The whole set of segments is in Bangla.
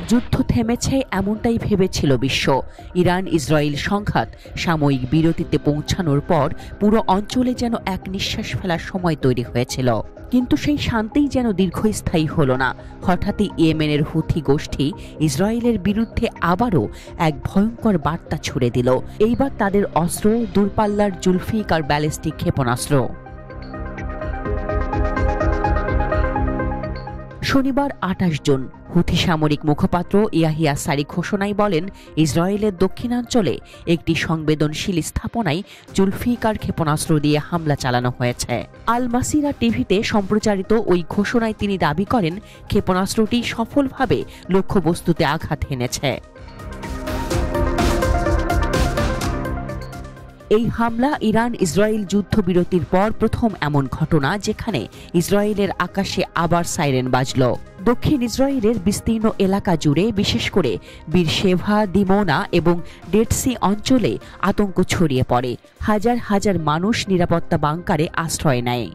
যুদ্ধ থেমেছে এমনটাই ভেবেছিল বিশ্ব। ইরান ইসরায়েল সংঘাত সাময়িক বিরতিতে পৌঁছানোর পর পুরো অঞ্চলে যেন এক নিঃশ্বাস ফেলার সময় তৈরি হয়েছিল। কিন্তু সেই শান্তিই যেন দীর্ঘস্থায়ী হলো না। হঠাৎই ইয়েমেনের হুথি গোষ্ঠী ইসরায়েলের বিরুদ্ধে আবারও এক ভয়ঙ্কর বার্তা ছুড়ে দিল। এইবার তাদের অস্ত্র দূরপাল্লার জুলফিকার ব্যালিস্টিক ক্ষেপণাস্ত্র। শনিবার ২৮ জুন হুথি সামরিক মুখপাত্র ইয়াহিয়া সারি ঘোষণায় বলেন, ইসরায়েলের দক্ষিণাঞ্চলে একটি সংবেদনশীল স্থাপনায় জুলফিকার ক্ষেপণাস্ত্র দিয়ে হামলা চালানো হয়েছে। আল মাসিরা টিভিতে সম্প্রচারিত ওই ঘোষণায় তিনি দাবি করেন, ক্ষেপণাস্ত্রটি সফলভাবে লক্ষ্যবস্তুতে আঘাত হেনেছে। এই হামলা ইরান ইসরায়েল যুদ্ধবিরতির পর প্রথম এমন ঘটনা যেখানে ইসরায়েলের আকাশে আবার সাইরেন বাজল। দক্ষিণ ইসরায়েলের বিস্তীর্ণ এলাকা জুড়ে, বিশেষ করে বীরশেভা, দিমোনা এবং ডেড সি অঞ্চলে আতঙ্ক ছড়িয়ে পড়ে। হাজার হাজার মানুষ নিরাপত্তা বাংকারে আশ্রয় নেয়।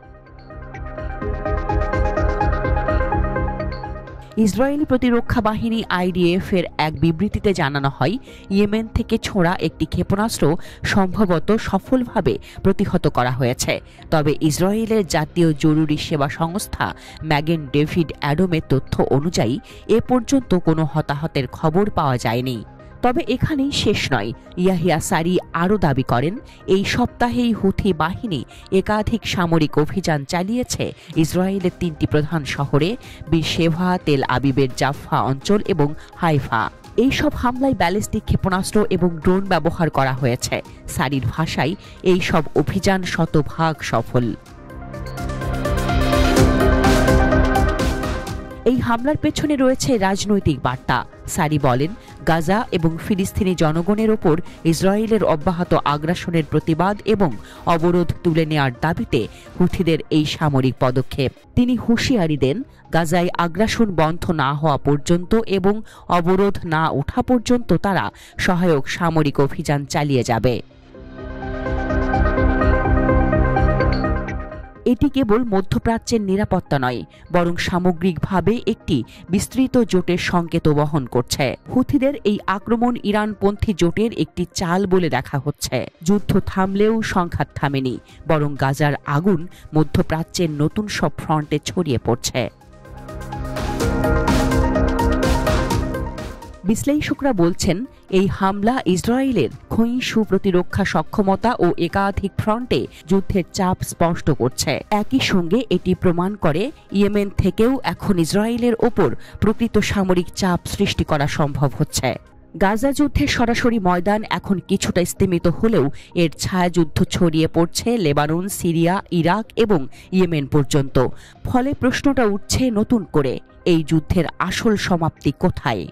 ইসরায়েলি প্রতিরক্ষা বাহিনী IDF এর এক বিবৃতিতে জানানো হয়, ইয়েমেন থেকে ছোড়া একটি ক্ষেপণাস্ত্র সম্ভবত সফলভাবে প্রতিহত করা হয়েছে। তবে ইসরায়েলের জাতীয় জরুরি সেবা সংস্থা ম্যাগেন ডেভিড অ্যাডমের তথ্য অনুযায়ী এ পর্যন্ত কোনো হতাহতের খবর পাওয়া যায়নি। তবে এখানেই শেষ নয়। ইয়াহিয়া সারি আরও দাবি করেন, এই সপ্তাহেই হুথি বাহিনী একাধিক সামরিক অভিযান চালিয়েছে ইসরায়েলের ৩টি প্রধান শহরে, বীরশেভা, তেল আবিবের জাফা অঞ্চল এবং হাইফা। এই সব হামলায় ব্যালিস্টিক ক্ষেপণাস্ত্র এবং ড্রোন ব্যবহার করা হয়েছে। সারির ভাষায়, এই সব অভিযান শতভাগ সফল। এই হামলার পেছনে রয়েছে রাজনৈতিক বার্তা। সারি বলেন, গাজা এবং ফিলিস্তিনি জনগণের ওপর ইসরায়েলের অব্যাহত আগ্রাসনের প্রতিবাদ এবং অবরোধ তুলে নেওয়ার দাবিতে হুথিদের এই সামরিক পদক্ষেপ। তিনি হুঁশিয়ারি দেন, গাজায় আগ্রাসন বন্ধ না হওয়া পর্যন্ত এবং অবরোধ না ওঠা পর্যন্ত তারা সহায়ক সামরিক অভিযান চালিয়ে যাবে। এটি কেবল মধ্যপ্রাচ্যের নিরাপত্তা নয়, বরং সামগ্রিকভাবে একটি বিস্তৃত জোটের সংকেত বহন করছে। হুথিদের এই আক্রমণ ইরানপন্থী জোটের একটি চাল বলে দেখা হচ্ছে। যুদ্ধ থামলেও সংঘাত থামেনি, বরং গাজার আগুন মধ্যপ্রাচ্যের নতুন সব ফ্রন্টে ছড়িয়ে পড়ছে। বিশ্লেষকরা বলছেন, এই হামলা ইসরায়েলের ক্ষয়িষ্ণু প্রতিরক্ষা সক্ষমতা ও একাধিক ফ্রন্টে যুদ্ধের চাপ স্পষ্ট করছে। একই সঙ্গে এটি প্রমাণ করে, ইয়েমেন থেকেও এখন ইসরায়েলের ওপর প্রকৃত সামরিক চাপ সৃষ্টি করা সম্ভব হচ্ছে। গাজা যুদ্ধের সরাসরি ময়দান এখন কিছুটা স্তিমিত হলেও এর ছায়াযুদ্ধ ছড়িয়ে পড়ছে লেবানন, সিরিয়া, ইরাক এবং ইয়েমেন পর্যন্ত। ফলে প্রশ্নটা উঠছে নতুন করে, এই যুদ্ধের আসল সমাপ্তি কোথায়?